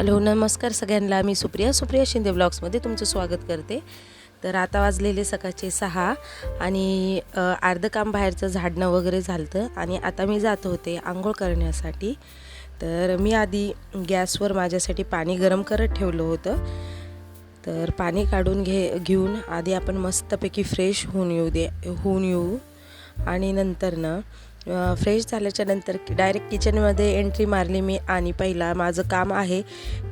Hello नमस्कार सगळ्यांना, मी सुप्रिया शिंदे ब्लॉग्समध्ये तुमचं स्वागत करते। तर आता वाजलेले सकाळचे 6 आणि अर्ध काम बाहेरचं झाडणं वगैरे झालं आणि आता मी जात होते आंघोळ करण्यासाठी। तर मी आधी गॅसवर माझ्यासाठी पाणी गरम करत ठेवलं होतं। तर पाणी काढून घेऊन आधी आपण मस्तपैकी फ्रेश होऊन येऊ आणि नंतर ना फ्रेश झाल्याच्या नंतर डायरेक्ट किचनमध्ये एंट्री मारली मी। आणि पहिला माझं काम आहे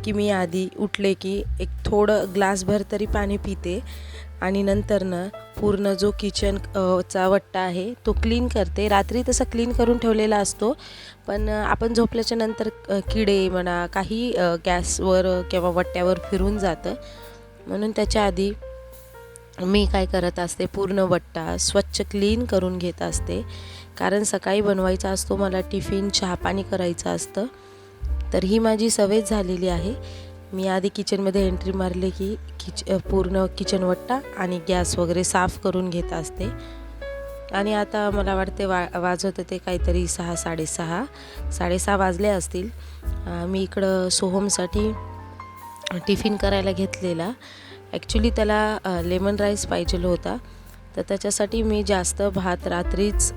की मी आधी उठले की एक थोडं ग्लासभर तरी पाणी पिते आणि नंतर ना पूर्ण जो किचन चा वट्टा आहे तो क्लीन करते। रात्री तसा क्लीन करून ठेवलेला असतो, पण आपण झोपल्याच्या नंतर किडे म्हणा काही गॅसवर किंवा वट्ट्यावर फिरून जातं, म्हणून त्याच्या आधी मी काय करत असते, पूर्ण वट्टा स्वच्छ क्लीन करून घेत असते। कारण सकाळी बनवायचा असतो मला टिफिन, चहा पाणी करायचं असतं, तर ही माझी सवय झालेली आहे। मी आधी किचनमध्ये एंट्री मारले की पूर्ण किचन वट्टा आणि गॅस वगैरे साफ करून घेत असते। आणि आता मला वाटते वाजत होते काहीतरी 6 साडेसहा वाजले असतील। मी इकडं सोहमसाठी टिफिन करायला घेतलेला। ॲक्च्युली त्याला लेमन राईस पाहिजे होता, तर त्याच्यासाठी मी जास्त भात रात्रीच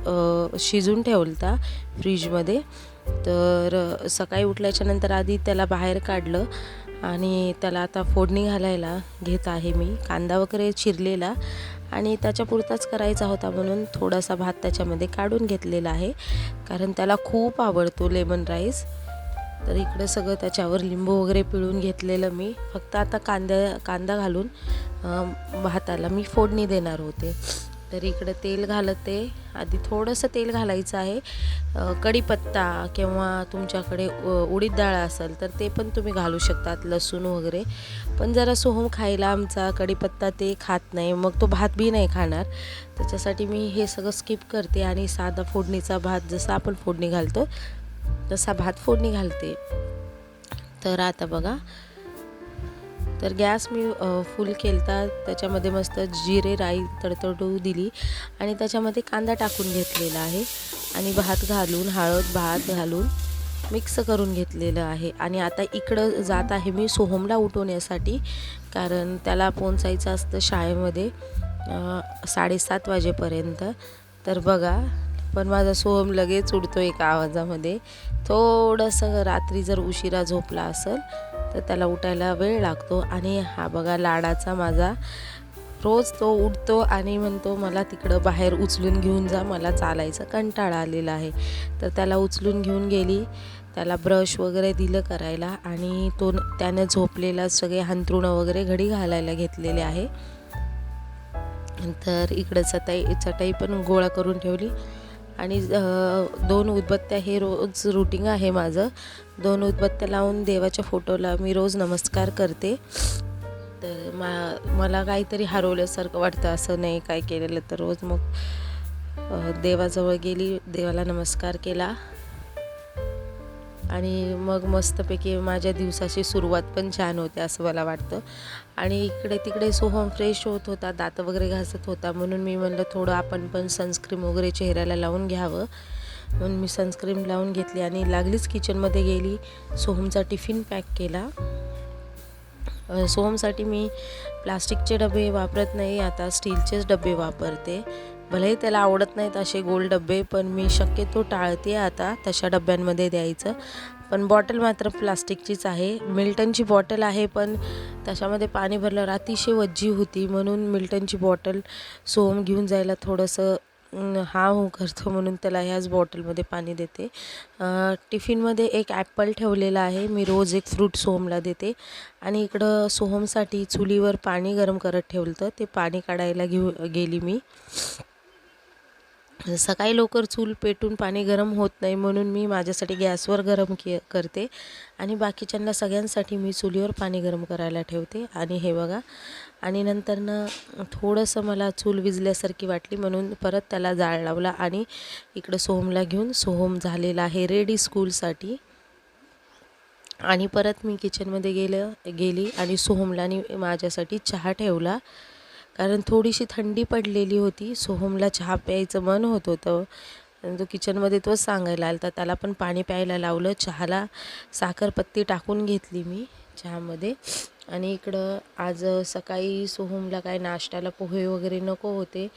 शिजून ठेवलता फ्रीजमध्ये। तर सकाळी उठल्याच्या नंतर आधी त्याला बाहेर काढलं आणि त्याला आता फोडणी घालायला घेत आहे मी। कांदा वगैरे चिरलेला आणि त्याच्यापुरताच करायचा होता, म्हणून थोडासा भात त्याच्यामध्ये काढून घेतलेला आहे, कारण त्याला खूप आवडतो लेमन राईस। तर इकडं सगळं त्याच्यावर लिंबू वगैरे पिळून घेतलेलं मी। फक्त आता कांदा घालून भाताला मी फोडणी देणार होते। तर इकडं तेल घालते, आधी थोडंसं तेल घालायचं आहे। कढीपत्ता किंवा तुमच्याकडे उडीद डाळ असेल तर ते पण तुम्ही घालू शकतात, लसूण वगैरे। पण जरा सोहम खायला आमचा कढीपत्ता ते खात नाही, मग तो भात बी नाही खाणार, त्याच्यासाठी मी हे सगळं स्किप करते आणि साधा फोडणीचा भात जसा आपण फोडणी घालतो तसा भात फोडणी घालते। तर आता बघा, तर गॅस मी फुल केलता, त्याच्यामध्ये मस्त जिरे राई तडतडू दिली आणि त्याच्यामध्ये कांदा टाकून घेतलेला आहे आणि भात घालून भात घालून मिक्स करून घेतलेलं आहे। आणि आता इकडं जात आहे मी सोहमला उठवण्यासाठी, कारण त्याला पोहोचायचं असतं शाळेमध्ये 7:30 वाजेपर्यंत। तर बघा, पण माझा सोहम लगेच उठतो एका आवाजामध्ये। थोडंसं रात्री जर उशिरा झोपला असेल तर त्याला उठायला वेळ लागतो। आणि हा बघा लाडाचा माझा, रोज तो उठतो आणि म्हणतो मला तिकडं बाहेर उचलून घेऊन जा, मला चालायचा कंटाळा आलेला आहे। तर त्याला उचलून घेऊन गेली, त्याला ब्रश वगैरे दिलं करायला आणि त्यानं झोपलेला सगळे अंथरुणं वगैरे घडी घालायला घेतलेले आहे। तर इकडं चटई पण गोळा करून ठेवली आणि 2 उदबत्त्या, हे रोज रुटीन आहे माझं। 2 उदबत्त्या लावून देवाच्या फोटोला मी रोज नमस्कार करते। तर मला काहीतरी हरवल्यासारखं वाटतं, असं नाही काय केलेलं तर रोज मग देवाजवळ गेली, देवाला नमस्कार केला आणि मग मस्तपैकी माझ्या दिवसाची सुरुवात पण छान होते असं मला वाटतं। आणि इकडे तिकडे सोहम फ्रेश होत होता, दात वगैरे घासत होता, म्हणून मी म्हणलं थोडं आपण पण सनस्क्रीम वगैरे चेहऱ्याला लावून घ्यावं, म्हणून मी सनस्क्रीम लावून घेतली आणि लागलीच किचनमध्ये गेली, सोहमचा टिफिन पॅक केला। सोहमसाठी मी प्लास्टिकचे डबे वापरत नाही, आता स्टीलचेच डबे वापरते। भलेही त्याला आवडत नाहीत असे गोल डबे, पण मी शक्यतो टाळते आता तशा डब्यांमध्ये द्यायचं। पण बॉटल मात्र प्लास्टिकचीच आहे, मिल्टनची बॉटल आहे, पण त्याच्यामध्ये पाणी भरल्यावर अतिशय वज्जी होती, म्हणून मिल्टनची बॉटल सोहम घेऊन जायला थोडंसं हो करतो, म्हणून त्याला ह्याच बॉटलमध्ये पाणी देते। टिफिनमध्ये एक ॲपल ठेवलेला आहे, मी रोज एक फ्रूट सोहमला देते। आणि इकडं सोहमसाठी चुलीवर पाणी गरम करत ठेवलं, ते पाणी काढायला गेली मी। सकाळी लवकर चूल पेटून पाणी गरम होत नाही, म्हणून मी माझ्यासाठी गॅसवर गरम करते आणि बाकीच्यांना सगळ्यांसाठी मी चुलीवर पाणी गरम करायला ठेवते। आणि हे बघा, आणि नंतरनं थोडंसं मला चूल विजल्यासारखी वाटली, म्हणून परत त्याला जाळ लावला आणि इकडं सोहमला घेऊन सोहम झालेला आहे रेडी स्कूलसाठी। आणि परत मी किचनमध्ये गेली आणि सोहमला आणि माझ्यासाठी चहा ठेवला, कारण थोडीशी थंडी पडलेली होती, सोहमला चहा प्यायचं मन होत होतं। तो किचनमध्ये तोच सांगायला आला, तर त्याला पण पाणी प्यायला लावलं, चहाला साखरपत्ती टाकून घेतली मी। चहामध्ये. आणि इकडं आज सकाळी सोहमला काय नाश्त्याला पोहे वगैरे नको होते,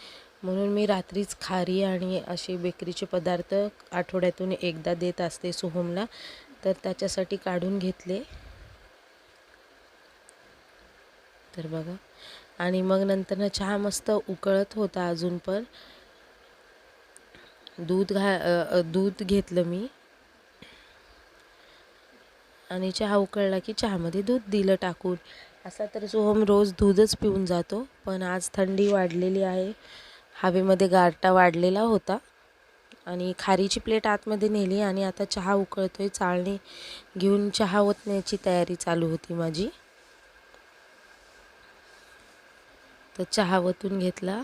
म्हणून मी रात्रीच खारी आणि असे बेकरीचे पदार्थ आठवड्यातून एकदा देत असते सोहमला, तर त्याच्यासाठी काढून घेतले. तर बघा, आणि मग नंतर चहा मस्त उकळत होता अजून पण. दूध घेतलं मी आणि चहा उकळला की चहामध्ये दूध दिलं टाकून. असा तर सोहम रोज दूधच पिऊन जातो, पण आज थंडी वाढलेली आहे, हवेमध्ये गारठा वाढलेला होता आणि खारीची प्लेट आतमध्ये नेली आणि आता चहा उकळतोय. चाळणी घेऊन चहा ओतण्याची तयारी चालू होती माझी. तर चहा ओतून घेतला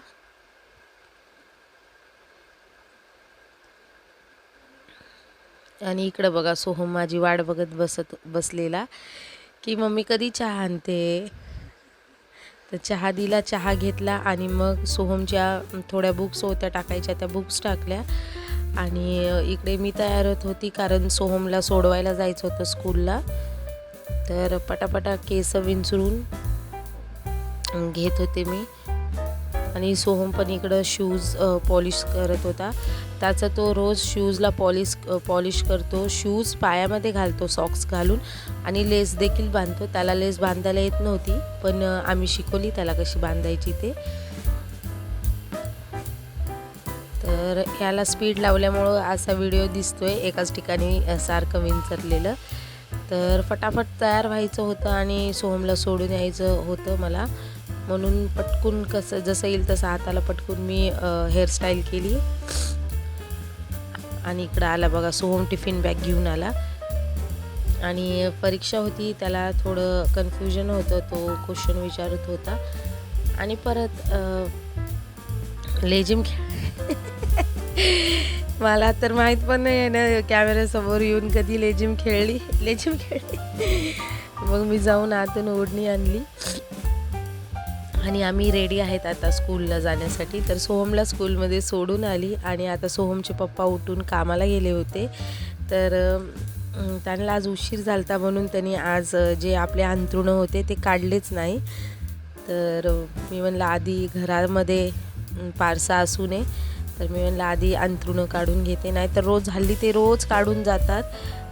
आणि इकडं बघा सोहम माझी वाट बघत बसलेला की मम्मी कधी चहा आणते. तर चहा दिला, चहा घेतला आणि मग सोहमच्या थोड्या बुक्स होत्या टाकायच्या, त्या बुक्स टाकल्या. आणि इकडे मी तयार होत होती कारण सोहमला सोडवायला जायचं होतं स्कूलला. तर पटापटा केस विंचरून घेत होते मी. आणि सोहम पण इकडं शूज पॉलिश करत होता. त्याचा तो रोज शूजला पॉलिश करतो, शूज पायामध्ये घालतो सॉक्स घालून आणि लेस देखील बांधतो. त्याला लेस बांधायला येत नव्हती, पण आम्ही शिकवली त्याला कशी बांधायची ते. तर ह्याला स्पीड लावल्यामुळं असा व्हिडिओ दिसतोय एकाच ठिकाणी सारखं विंचरलेलं. तर फटाफट तयार व्हायचं होतं आणि सोहमला सोडून यायचं होतं मला, म्हणून पटकून जसं येईल तसं हाताला पटकून मी हेअरस्टाईल केली. आणि इकडं आला बघा सोहम, टिफिन बॅग घेऊन आला आणि परीक्षा होती, त्याला थोडं कन्फ्युजन होतं, तो क्वेश्चन विचारत होता. आणि परत लेझिम मला तर माहीत पण नाही आहे ना कॅमेऱ्यासमोर येऊन कधी लेझिम खेळली. मग मी जाऊन आतून ओढणी आणली आणि आम्ही रेडी आहेत आता स्कूलला जाण्यासाठी. तर सोहमला स्कूलमध्ये सोडून आली आणि आता सोहमचे पप्पा उठून कामाला गेले होते. तर त्यांना आज उशीर झालता म्हणून त्यांनी आज जे आपले अंथरुणं होते ते काढलेच नाही. तर मी म्हणलं आधी घरामध्ये पारसा असू नये, तर मी म्हणलं आधी अंथरुणं काढून घेते, नाही तर हल्ली ते रोज काढून जातात.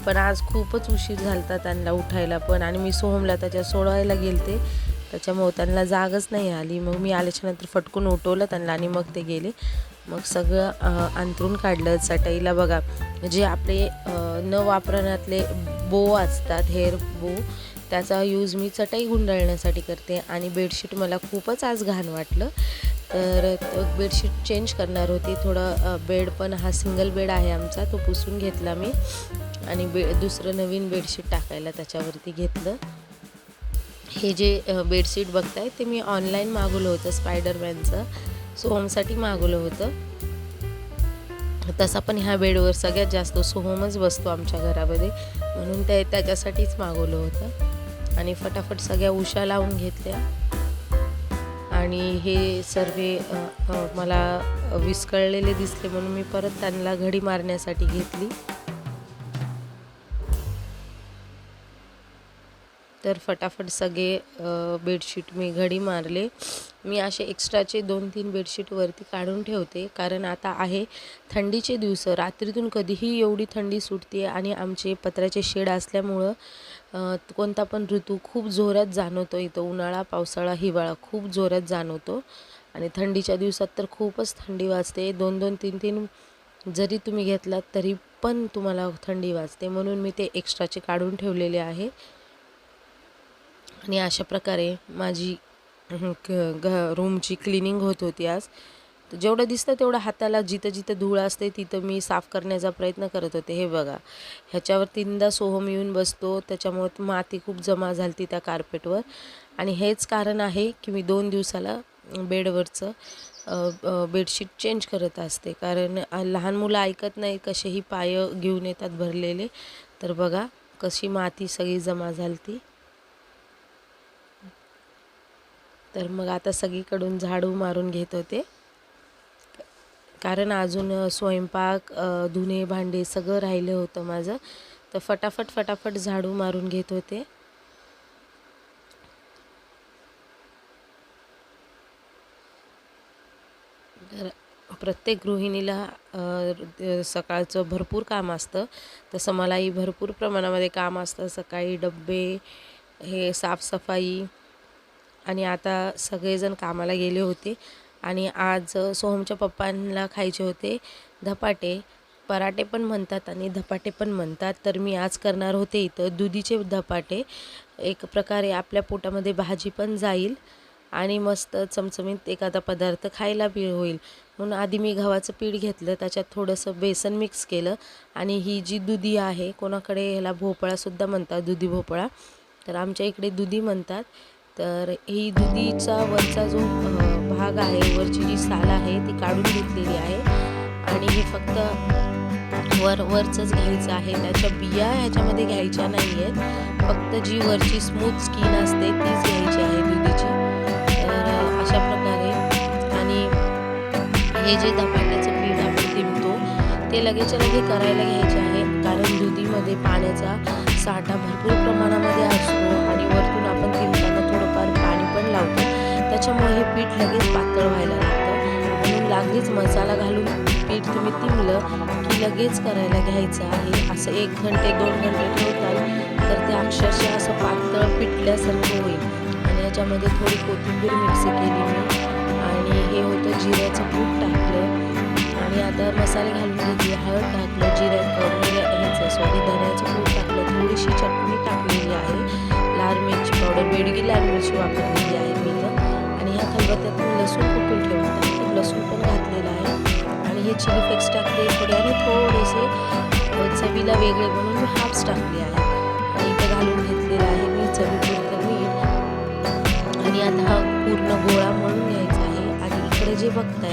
पण आज खूपच उशीर झालता त्यांना उठायला पण, आणि मी सोहमला त्याच्या सोडवायला गेलते, त्याच्यामुळे त्यांना जागच नाही आली. मग मी आल्याच्यानंतर फटकून उठवलं त्यांना आणि मग ते गेले. मग सगळं अंथरूण काढलं. चटईला बघा जे आपले न वापरण्यातले बो असतात, हेअर बो, त्याचा यूज मी चटई गुंडाळण्यासाठी करते. आणि बेडशीट मला खूपच आज घाण वाटलं, तर बेडशीट चेंज करणार होती. थोडं बेड पण हा सिंगल बेड आहे आमचा, तो पुसून घेतला मी आणि दुसरं नवीन बेडशीट टाकायला त्याच्यावरती घेतलं. हे जे बेडशीट बघताय ते मी ऑनलाईन मागवलं होतं, स्पायडरमॅनचं, सोहमसाठी मागवलं होतं. तसा पण ह्या बेडवर सगळ्यात जास्त सोहमच बसतो आमच्या घरामध्ये, म्हणून त्याच्यासाठीच मागवलं होतं. आणि फटाफट सगळ्या उशा लावून घेतल्या आणि हे सर्व मला विस्कळलेले दिसले म्हणून मी परत त्यांना घडी मारण्यासाठी घेतली. तर फटाफट सगळे बेडशीट मी घडी मारले. मी असे एक्स्ट्राचे 2-3 बेडशीट वरती काढून ठेवते, कारण आता आहे थंडीचे दिवस, रात्रीतून कधीही एवढी थंडी सुटते आणि आमचे पत्र्याचे शेड असल्यामुळं कोणता पण ऋतू खूप जोरात जाणवतो. इथं उन्हाळा, पावसाळा, हिवाळा खूप जोरात जाणवतो आणि थंडीच्या दिवसात तर खूपच थंडी वाजते. 2-2, 3-3 जरी तुम्ही घेतलात तरी पण तुम्हाला थंडी वाजते, म्हणून मी ते एक्स्ट्राचे काढून ठेवलेले आहे. आणि अशा प्रकारे माझी रूमची क्लिनिंग होत होती आज. तर जेवढं दिसतं तेवढं हाताला जिथं जिथं धूळ असते तिथं मी साफ करण्याचा प्रयत्न करत होते. हे बघा, ह्याच्यावर 3दा सोहम येऊन बसतो, त्याच्यामुळे माती खूप जमा झाली त्या कार्पेटवर. आणि हेच कारण आहे की मी 2 दिवसाला बेडवरचं बेडशीट चेंज करत असते, कारण लहान मुलं ऐकत नाही, कसेही पाय घेऊन येतात भरलेले. तर बघा कशी माती सगळी जमा झाली. तर मग आता सगळीकडून झाडू मारून घेत होते, कारण अजून स्वयंपाक, धुणे, भांडे सगळं राहिलं होतं माझं. तर फटाफट झाडू मारून घेत होते. तर प्रत्येक गृहिणीला सकाळचं भरपूर काम असतं, तसं मलाही भरपूर प्रमाणामध्ये काम असतं. सकाळी डब्बे, हे साफसफाई, आणि आता सगळेजण कामाला गेले होते. आणि आज सोहमच्या पप्पांना खायचे होते धपाटे. पराठे पण म्हणतात आणि धपाटे पण म्हणतात. तर मी आज करणार होते इथं दुधीचे धपाटे. एक प्रकारे आपल्या पोटामध्ये भाजी पण जाईल आणि मस्त चमचमीत एखादा पदार्थ खायला बी होईल. म्हणून आधी मी गव्हाचं पीठ घेतलं, त्याच्यात थोडंसं बेसन मिक्स केलं. आणि ही जी दुधी आहे, कोणाकडे ह्याला भोपळासुद्धा म्हणतात, दुधी भोपळा, तर आमच्या इकडे दुधी म्हणतात. तर ही दुधीचा वरचा जो भाग आहे, वरची जी साल आहे ती काढून घेतलेली आहे. आणि हे फक्त वरचंच घ्यायचं आहे, त्याच्या बिया ह्याच्यामध्ये घ्यायच्या नाही आहेत. फक्त जी वरची स्मूथ स्किन असते तीच घ्यायची आहे दुधीची. तर अशा प्रकारे. आणि हे जे धपाट्याचं पीठ आपण तिंबतो ते लगेचच्या लगे करायला घ्यायचे आहे, कारण दुधीमध्ये पाण्याचा साठा भरपूर प्रमाणामध्ये असतो आणि वरतून आपण तिंबताना थोडंफार पाणी पण लावतो, त्याच्यामुळे हे पीठ लगेच पातळ व्हायला लागतं. म्हणून लागलीच मसाला घालून पीठ तुम्ही तिंबलं की लगेच करायला घ्यायचं आहे. असं 1 घंटे 2 घंटे ठेवताल तर ते अक्षरशः असं पातळ पिठल्यासारखं होईल. आणि याच्यामध्ये थोडी कोथिंबीर मिक्स केली मी, आणि हे होतं जिऱ्याचं कूट टाकलं. आणि आता मसाले घालून घेतले, हळद टाकलं, धण्याचं कूट टाकलं, थोडीशी चटणी टाकलेली आहे, लाल मिरची पावडर, बेडगी लाल मिरची वापरलेली आहे मी तर. आणि ह्या खलबत्त्यात लसूण कुटून ठेवतात, तर लसूण पण घातलेलं आहे. आणि हे चिली फ्लेक्स टाकले थोडे, आणि थोडेसे चवीला वेगळे म्हणून मी हाफ्स टाकले आहे. आणि इथं घालून घेतलेलं आहे मी चवीपुरतं मीठ. आणि आता हा पूर्ण गोळा मळून घ्यायचा आहे. आणि इकडे जे बघताय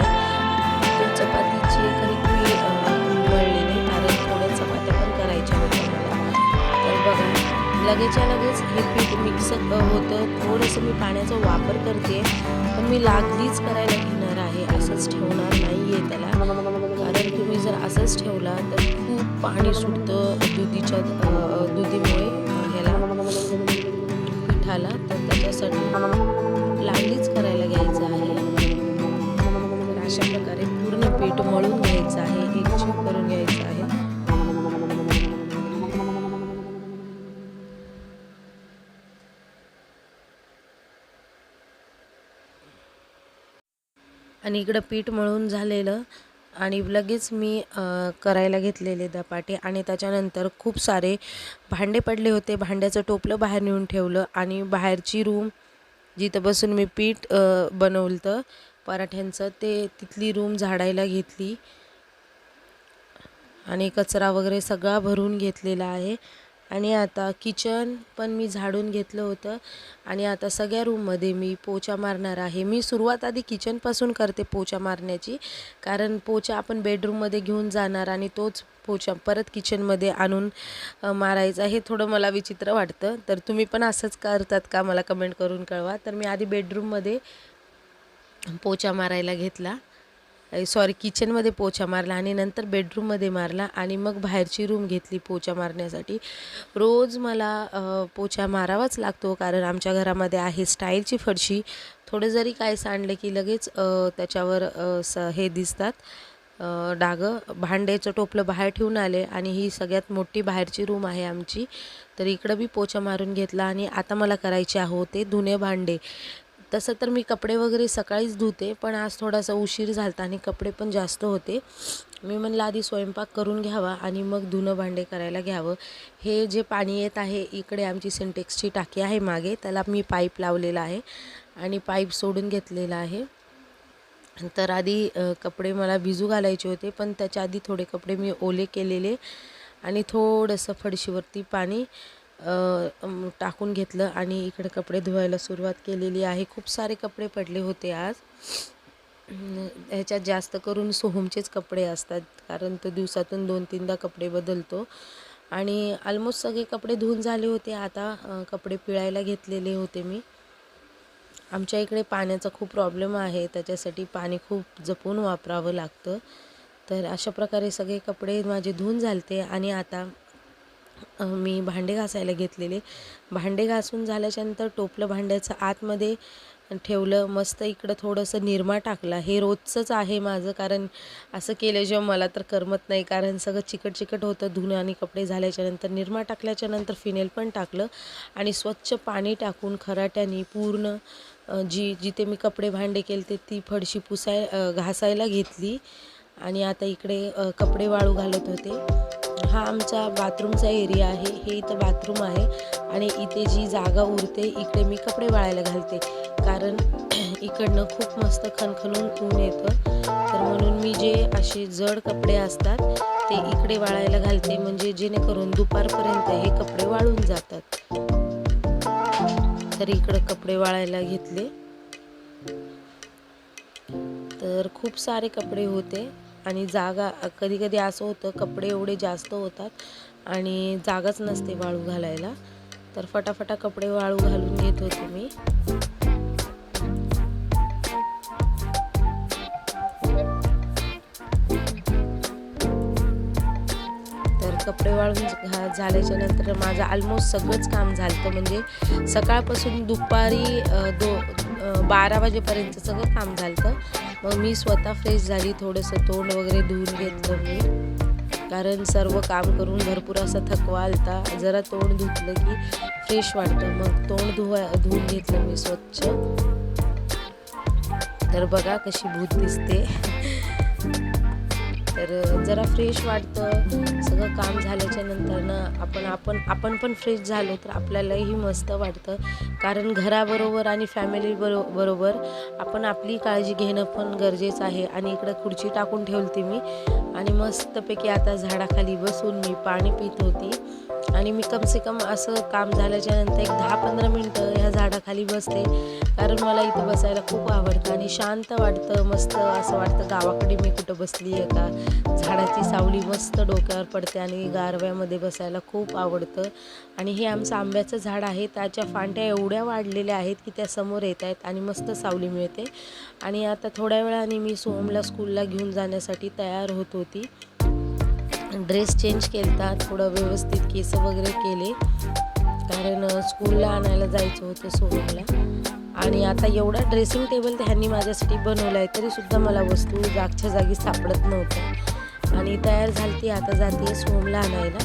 ते चपातीची कणिक मी मळली नाही, कारण थोड्या चपात्या पण करायच्या होत्या मला. तर बघा, लगेचच्या लगेच हे पीठ मिक्स होतं. थोडंसं मी पाण्याचा वापर करते, पण मी लागलीच करायला घेणार आहे, असंच ठेवणार नाही आहे त्याला. कारण तुम्ही जर असंच ठेवला तर खूप पाणी सुटतं दुधीमुळे ह्याला पिठाला. तर त्याच्यासाठी लागलीच करायला घ्यायचं आहे. तर अशा प्रकारे पूर्ण पीठ मळून घ्यायचं आहे, एकजीव करून घ्यायचं आहे. आणि इकडं पीठ मळून झालेलं, आणि लगेच मी करायला घेतलेले धपाटे. आणि त्याच्यानंतर खूप सारे भांडे पडले होते, भांड्याचं टोपलं बाहेर नेऊन ठेवलं. आणि बाहेरची रूम जिथं बसून मी पीठ बनवलं पराठ्यांचं, तिथली रूम झाडायला घेतली. आणि कचरा वगैरे सगळा भरून घेतलेला आहे. आणि आता किचन पण मी झाडून घेतलं होतं. आणि आता सगळ्या रूममध्ये मी पोछा मारणार आहे. मी सुरुवात आधी किचनपासून करते पोछा मारण्याची, कारण पोछा आपण बेडरूममध्ये घेऊन जाणार आणि तोच पोछा परत किचनमध्ये आणून मारायचा. हे थोडं मला विचित्र वाटतं. तर तुम्ही पण असंच करतात का, मला कमेंट करून कळवा. तर मी आधी बेडरूममध्ये पोछा मारायला घेतला, किचनमध्ये पोछा मारला, आणि नंतर बेडरूममध्ये मारला, आणि मग बाहेरची रूम घेतली पोछा मारण्यासाठी. रोज मला पोछा मारावाच लागतो, कारण आमच्या घरामध्ये आहे स्टाईलची फरशी. थोडं जरी काय सांडलं की लगेच त्याच्यावर हे दिसतात डागं. भांड्याचं टोपलं बाहेर ठेवून आले, आणि ही सगळ्यात मोठी बाहेरची रूम आहे आमची. तर इकडं बी पोछा मारून घेतला. आणि आता मला करायचे होते धुणे भांडे. तसं तर मी कपडे वगैरे सकाळीच धुते, पण आज थोडासा उशीर झाला आणि कपडे पण जास्त होते. मी म्हणलं आधी स्वयंपाक करून घ्यावा आणि मग धुणं भांडे करायला घ्यावं. हे जे पाणी येत आहे, इकडे आमची सिंटेक्सची टाकी आहे मागे, त्याला मी पाईप लावलेला आहे आणि पाईप सोडून घेतलेला आहे. तर आधी कपडे मला भिजू घालायचे होते, पण त्याच्या आधी थोडे कपडे मी ओले केलेले आणि थोडंसं फडशीवरती पाणी टाकून घेतलं आणि इकडे कपडे धुवायला सुरुवात केलेली आहे. खूप सारे कपडे पडले होते आज. ह्याच्यात जास्त करून सोहमचेच कपडे असतात, कारण तो दिवसातून 2-3दा कपडे बदलतो. आणि ऑलमोस्ट सगळे कपडे धुवून झाले होते. आता कपडे पिळायला घेतलेले होते मी. आमच्या इकडे पाण्याचा खूप प्रॉब्लेम आहे, त्याच्यासाठी पाणी खूप जपून वापरावं लागतं. तर अशा प्रकारे सगळे कपडे माझे धुवून झालते. आणि आता मी भांडे घासायला घेतलेले. भांडे घासून झाल्याच्यानंतर टोपलं भांड्याचं आतमध्ये आणि ठेवलं. मस्त इकडं थोडंसं निरमा टाकला. हे रोजचंच आहे माझं, कारण असं केल्याशिवाय मला तर करमत नाही, कारण सगळं चिकट चिकट होतं धुणं आणि कपडे झाल्याच्यानंतर. निरमा टाकल्याच्यानंतर फिनेल पण टाकलं आणि स्वच्छ पाणी टाकून खराट्याने पूर्ण जिथे मी कपडे भांडे केले ती फडशी घासायला घेतली. आणि आता इकडे कपडे वाळू घालत होते. हा आमचा बाथरूमचा एरिया आहे. हे इथं बाथरूम आहे आणि इथे जी जागा उरते इकडे मी कपडे वाळायला घालते, कारण इकडनं खूप मस्त खणखणून ऊन येतं. तर म्हणून मी जे असे जड कपडे असतात ते इकडे वाळायला घालते, म्हणजे जेणेकरून दुपारपर्यंत हे कपडे वाळून जातात. तर इकडं कपडे वाळायला घेतले. तर खूप सारे कपडे होते आणि जागा कधी कधी असं होतं कपडे एवढे जास्त होतात आणि जागाच नसते वाळू घालायला. तर फटाफटा कपडे वाळू घालून घेत होते मी. तर कपडे वाळून झाल्याच्या नंतर माझं ऑलमोस्ट सगळंच काम झालं. म्हणजे सकाळपासून दुपारी 12 वाजेपर्यंत सगळं काम झालं. मग मी स्वतः फ्रेश झाली, थोडंसं तोंड वगैरे धुवून घेतलं मी, कारण सर्व काम करून भरपूर असा थकवा आलता. जरा तोंड धुतलं की फ्रेश वाटतं. मग तोंड धुवून घेतलं मी स्वच्छ. तर बघा कशी भूत दिसते. तर जरा फ्रेश वाटतं. सगळं काम झाल्याच्या नंतर ना आपण पण फ्रेश झालो तर आपल्यालाही मस्त वाटतं, कारण घराबरोबर आणि फॅमिली बरोबर आपण आपली काळजी घेणं पण गरजेचं आहे. आणि इकडं खुर्ची टाकून ठेवली मी आणि मस्तपैकी आता झाडाखाली बसून मी पाणी पित होती. आणि मी कमसे कम असं काम झाल्याच्या नंतर एक 10-15 मिनटं ह्या झाडाखाली बसते, कारण मला इथं बसायला खूप आवडतं आणि शांत वाटतं. मस्त असं वाटतं गावाकडे मी कुठं बसली आहे का. झाडाची सावली मस्त डोक्यावर पडते आणि गारव्यामध्ये बसायला खूप आवडतं. आणि हे आमचं आंब्याचं झाड आहे, त्याच्या फांद्या एवढ्या वाढलेल्या आहेत की त्या समोर येत आहेत आणि मस्त सावली मिळते. आणि आता थोड्या वेळाने मी सोहमला स्कूलला घेऊन जाण्यासाठी तयार होत होती. ड्रेस चेंज केला, थोडं व्यवस्थित केस वगैरे केले, कारण स्कूलला आणायला जायचं होतं सोहमला. आणि आता एवढा ड्रेसिंग टेबल ह्यांनी माझ्यासाठी बनवला आहे, तरीसुद्धा मला वस्तू जागच्या जागी सापडत नव्हत्या. आणि तयार झाली, आता जाते सोहमला आणायला.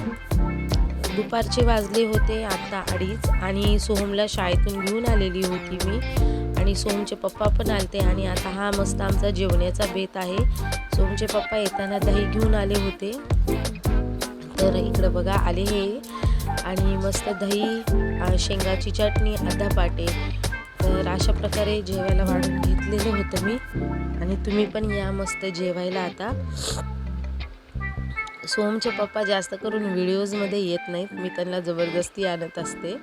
दुपारचे वाजले होते आता 2:30 आणि सोहमला शाळेतून घेऊन आलेली होती मी, आणि सोहमचे पप्पा पण आलते. आणि आता हा मस्त आमचा जेवण्याचा बेत आहे. सोहमचे पप्पा येताना दही घेऊन आले होते. तर इकडं बघा आले हे, आणि मस्त दही, शेंगाची चटणी, धपाटे. तर अशा प्रकारे जेवायला वाढून घेतलेलं होतं मी. आणि तुम्ही पण या मस्त जेवायला. आता सोहमचे पप्पा जास्त करून व्हिडिओजमध्ये येत नाहीत, मी त्यांना जबरदस्ती आणत असते.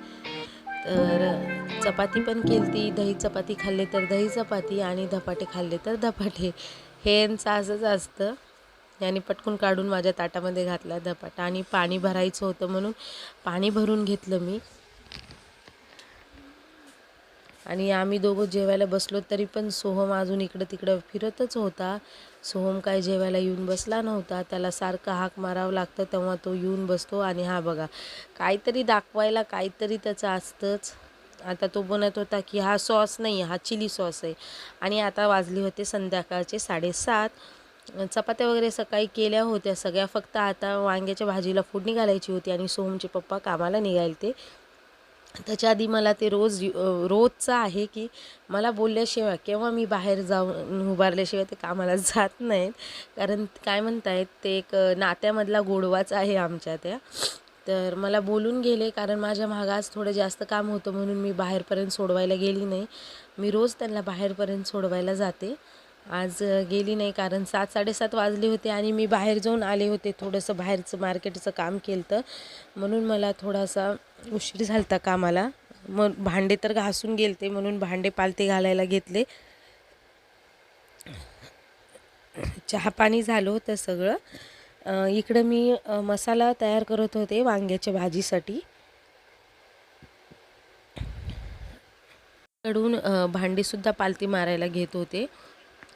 तर चपाती पण केली, दही चपाती खाल्ले तर दही चपाती, आणि धपाटे खाल्ले तर धपाटे. हे यांचं असंच असतं. यांनी पटकून काढून माझ्या ताटामध्ये घातला धपाटा. आणि पाणी भरायचं होतं म्हणून पाणी भरून घेतलं मी. आणि आम्ही दोघं जेवायला बसलो तरी पण सोहम अजून इकडं तिकडं फिरतच होता. सोहम काय जेवायला येऊन बसला नव्हता. त्याला सारखं हाक मारावं लागतं तेव्हा तो येऊन बसतो. आणि हा बघा, काहीतरी दाखवायला काहीतरी त्याचं असतंच. आता तो बनत होता की हा सॉस नाही, हा चिली सॉस आहे. आणि आता वाजले होते संध्याकाळचे 7:30. चपात्या वगैरे सकाळी केल्या होत्या सगळ्या, फक्त आता वांग्याच्या भाजीला फोडणी घालायची होती. आणि सोहमचे पप्पा कामाला निघाले. त्याच्या आधी मला ते रोजचं आहे की मला बोलल्याशिवाय केव्हा मी बाहेर जाऊन उभारल्याशिवाय ते कामाला जात नाहीत, कारण काय म्हणतायत ते एक नात्यामधला गोडवाच आहे आमच्या त्या. तर मला बोलून गेले, कारण माझ्या मागं आज थोडं जास्त काम होतं म्हणून मी बाहेरपर्यंत सोडवायला गेली नाही. मी रोज त्यांना बाहेरपर्यंत सोडवायला जाते, आज गेली नाही, कारण 7-7:30 वाजले होते आणि मी बाहेर जाऊन आले होते. थोडंसं बाहेरचं मार्केटचं काम केलं तर म्हणून मला थोडासा उशीर झाला होता कामाला. मग भांडे तर घासून गेलते म्हणून भांडे पालते घालायला घेतले. चहा पाणी झालं होतं सगळं. इकडं मी मसाला तयार करत होते वांग्याच्या भाजीसाठी. कडून भांडीसुद्धा पालती मारायला घेत होते.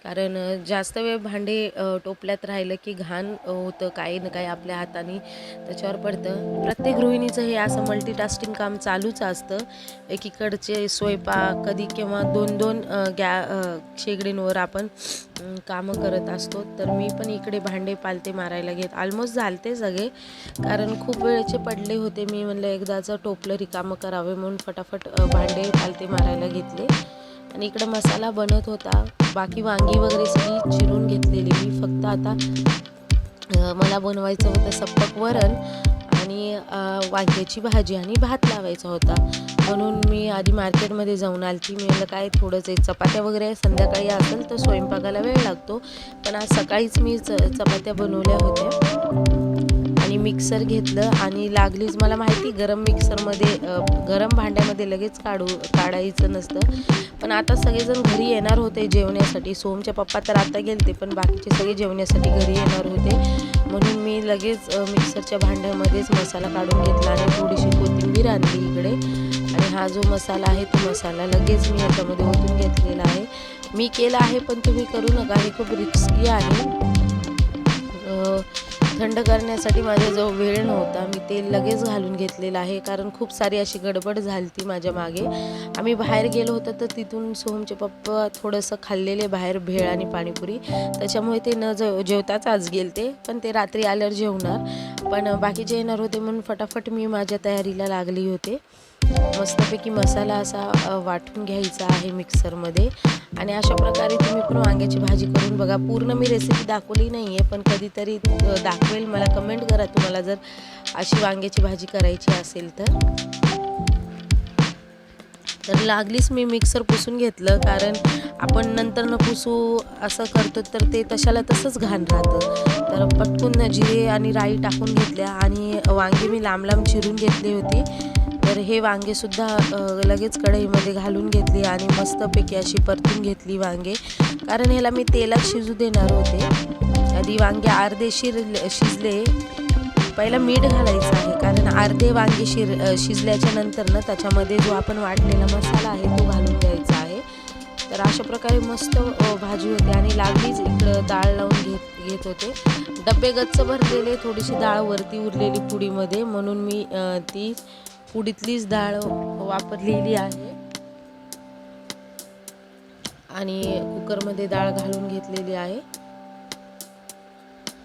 कारण जास्त वेळ भांडे टोपल्यात राहिलं की घाण होतं, काही ना काही आपल्या हाताने त्याच्यावर पडतं. प्रत्येक गृहिणीचं हे असं मल्टीटास्किंग काम चालूच असतं. एकीकडचे स्वयंपाक कधी किंवा दोन दोन शेगडींवर आपण कामं करत असतो. तर मी पण इकडे भांडे पालते मारायला घेत ऑलमोस्ट झालते सगळे, कारण खूप वेळेचे पडले होते. मी म्हणलं एकदाचं टोपलं रिकामं करावे म्हणून फटाफट भांडे पालते मारायला घेतले. आणि इकडं मसाला बनत होता. बाकी वांगी वगैरे सगळी चिरून घेतलेली मी. फक्त आता मला बनवायचं होतं सप्पक वरण आणि वांग्याची भाजी आणि भात लावायचा होता. म्हणून मी आधी मार्केटमध्ये जाऊन आलती. मी म्हणलं काय थोडंसं चपात्या वगैरे संध्याकाळी असेल तर स्वयंपाकाला वेळ लागतो, पण आज सकाळीच मी चपात्या बनवल्या होत्या. आणि मिक्सर घेतलं आणि लागलीच, मला माहिती गरम मिक्सरमध्ये गरम भांड्यामध्ये लगेच काढायचं नसतं, पण आता सगळेजण घरी येणार होते जेवण्यासाठी. सोमचे पप्पा तर आता गेलते, पण बाकीचे सगळे जेवण्यासाठी घरी येणार होते. म्हणून मी लगेच मिक्सरच्या भांड्यामध्येच मसाला काढून घेतला आणि थोडीशी कोथिंबीर आणली इकडे. आणि हा जो मसाला आहे तो मसाला लगेच मी याच्यामध्ये ओतून घेतलेला आहे. मी केला आहे, पण तुम्ही करू नका, हे खूप रिस्की आहे. थंड करण्यासाठी माझ्याजवळ वेळ नव्हता. मी तेल लगेच घालून घेतलेलं आहे, कारण खूप सारी अशी गडबड झाली ती माझ्या मागे. आम्ही बाहेर गेलो होतो तर तिथून सोहमचे पप्पा थोडंसं खाल्लेले बाहेर भेळ आणि पाणीपुरी, त्याच्यामुळे ते न जेवताच आज गेलते, पण ते रात्री आल्यावर जेवणार. पण बाकीचे येणार होते म्हणून फटाफट मी माझ्या तयारीला लागली होते. मस्तपैकी मसाला असा वाटून घ्यायचा आहे मिक्सरमध्ये. आणि अशा प्रकारे तुम्ही पण वांग्याची भाजी करून बघा. पूर्ण मी रेसिपी दाखवली नाही आहे, पण कधीतरी दाखवेल. मला कमेंट करा तुम्हाला जर अशी वांग्याची भाजी करायची असेल तर. लागलीच मी मिक्सर पुसून घेतलं, कारण आपण नंतर न पुसू असं करतो तर ते तशाला तसंच घाण राहतं. तर पटकून जिरे आणि राई टाकून घेतल्या आणि वांगे मी लांब लांब चिरून घेतली होती. तर हे वांगेसुद्धा लगेच कढईमध्ये घालून घेतली आणि मस्तपैकी अशी परतून घेतली वांगे, कारण ह्याला मी तेलात शिजू देणार होते. आधी वांगे अर्धे शिजले. पहिला मीठ घालायचं आहे, कारण अर्धे वांगे शिजल्याच्या नंतर ना त्याच्यामध्ये जो आपण वाटलेला मसाला आहे तो घालून द्यायचा आहे. तर अशा प्रकारे मस्त भाजी होते. आणि लागलीच इकडं डाळ लावून घेत होते. डबे गच्च भरलेले, थोडीशी डाळ वरती उरलेली पुडीमध्ये, म्हणून मी ती पुडीतलीच डाळ वापरलेली आहे. आणि कुकरमध्ये डाळ घालून घेतलेली आहे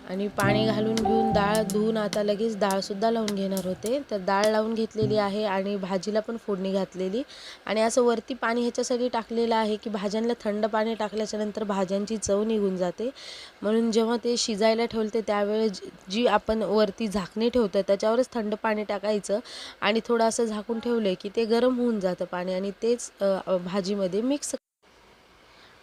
आणि पाणी घालून घेऊन डाळ धुवून आता लगेच डाळसुद्धा लावून घेणार होते. तर डाळ लावून घेतलेली आहे आणि भाजीला पण फोडणी घातलेली. आणि असं वरती पाणी ह्याच्यासाठी टाकलेलं आहे की भाज्यांना थंड पाणी टाकल्याच्या नंतर भाज्यांची चव निघून जाते. म्हणून जेव्हा ते शिजायला ठेवते त्यावेळेस जी आपण वरती झाकणी ठेवतो त्याच्यावरच थंड पाणी टाकायचं आणि थोडं असं झाकून ठेवलं की ते गरम होऊन जातं पाणी आणि तेच भाजीमध्ये मिक्स.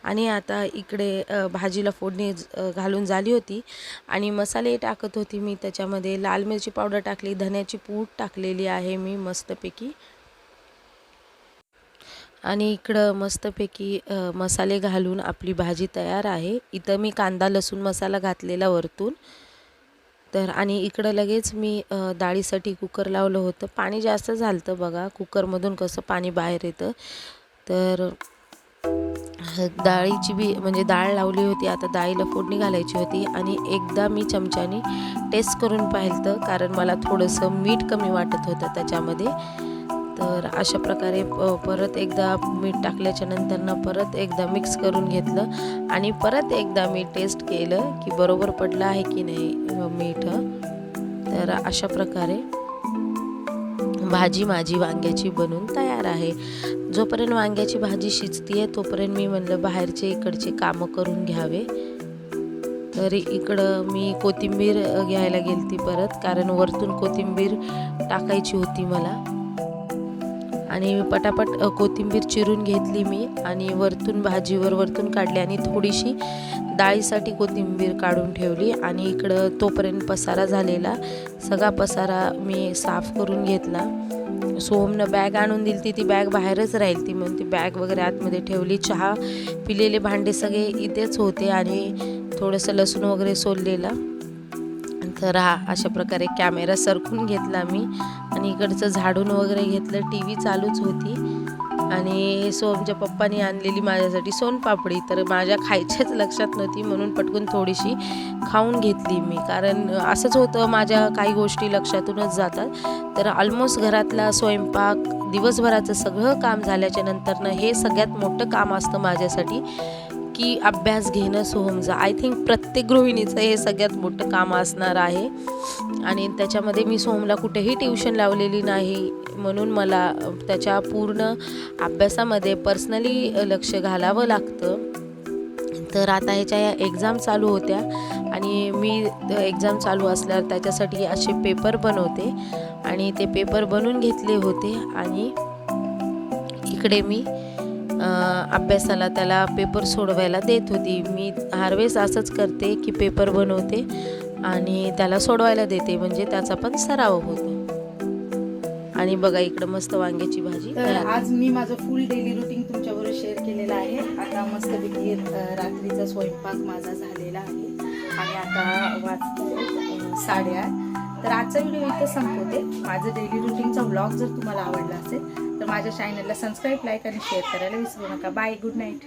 आणि आता इकडे भाजीला फोडणी घालून झाली होती आणि मसाले टाकत होती मी. त्याच्यामध्ये लाल मिरची पावडर टाकली, धन्याची पूड टाकलेली आहे मी मस्तपैकी. आणि इकडं मस्तपैकी मसाले घालून आपली भाजी तयार आहे. इथं मी कांदा लसूण मसाला घातलेला वरतून. तर आणि इकडं लगेच मी डाळीसाठी कुकर लावलं होतं. पाणी जास्त झालं बघा, कुकरमधून कसं पाणी बाहेर येतं. तर डाळीची म्हणजे डाळ लावली होती. आता डाळीला फोडणी घालायची होती आणि एकदा मी चमच्याने टेस्ट करून पाहिलं, कारण मला थोडंसं मीठ कमी वाटत होतं त्याच्यामध्ये. तर अशा प्रकारे परत एकदा मीठ टाकल्याच्या नंतर परत एकदा मिक्स करून घेतलं आणि परत एकदा मी टेस्ट केलं की बरोबर पडलं आहे की नाही मीठ. तर अशा प्रकारे भाजी माझी वांग्याची बनून तयार आहे. जोपर्यंत वांग्याची भाजी शिजतीये तोपर्यंत मी म्हणलं बाहेरचे इकडचे कामं करून घ्यावे. तर इकडं मी कोथिंबीर घ्यायला गेलती परत, कारण वरतून कोथिंबीर टाकायची होती मला. आणि पटापट कोथिंबीर चिरून घेतली मी आणि वरतून वरतून काढली आणि थोडीशी डाळीसाठी कोथिंबीर काढून ठेवली. आणि इकडं तोपर्यंत पसारा झालेला, सगळा पसारा मी साफ करून घेतला. सोमनं बॅग आणून दिली ती बॅग बाहेरच राहील ती, म्हणून ती बॅग वगैरे आतमध्ये ठेवली. चहा पिलेले भांडे सगळे इथेच होते आणि थोडंसं लसूण वगैरे सोललेला. तर अशा प्रकारे कॅमेरा सरकून घेतला मी आणि इकडचं झाडून वगैरे घेतलं. टी व्ही चालूच होती आणि हे सोहमच्या पप्पानी आणलेली माझ्यासाठी सोनपापडी, तर माझ्या खायच्याच लक्षात नव्हती म्हणून पटकन थोडीशी खाऊन घेतली मी, कारण असंच होतं माझ्या काही गोष्टी लक्षातूनच जातात. तर ऑलमोस्ट घरातला स्वयंपाक दिवसभराचं सगळं काम झाल्याच्या नंतरनं हे सगळ्यात मोठं काम असतं माझ्यासाठी की अभ्यास घेणं सोहमचं. आय थिंक प्रत्येक गृहिणीचं हे सगळ्यात मोठं काम असणार आहे. आणि त्याच्यामध्ये मी सोहमला कुठेही ट्युशन लावलेली नाही, म्हणून मला त्याच्या पूर्ण अभ्यासामध्ये पर्सनली लक्ष घालावं लागतं. तर आता ह्याच्या या एक्झाम चालू होत्या आणि मी एक्झाम चालू असल्यावर त्याच्यासाठी असे पेपर बनवते आणि ते पेपर बनवून घेतले होते. आणि इकडे मी अभ्यासाला त्याला पेपर सोडवायला देत होती. मी हर वेळेस असंच करते की पेपर बनवते आणि त्याला सोडवायला देते, म्हणजे त्याचा पण सराव होतो. आणि बघा इकडं मस्त वांग्याची भाजी. तर आज मी माझं फुल डेली रुटीन तुमच्याबरोबर शेअर केलेलं आहे. आता मस्तपैकी रात्रीचा स्वयंपाक माझा झालेला आहे आणि आता वाजतो 8:30. तर आजचा व्हिडिओ इथं संपवते. माझं डेली रुटीनचा व्लॉग जर तुम्हाला आवडला असेल तर माझ्या चॅनलला सबस्क्राईब, लाईक आणि शेअर करायला विसरू नका. Bye, good night.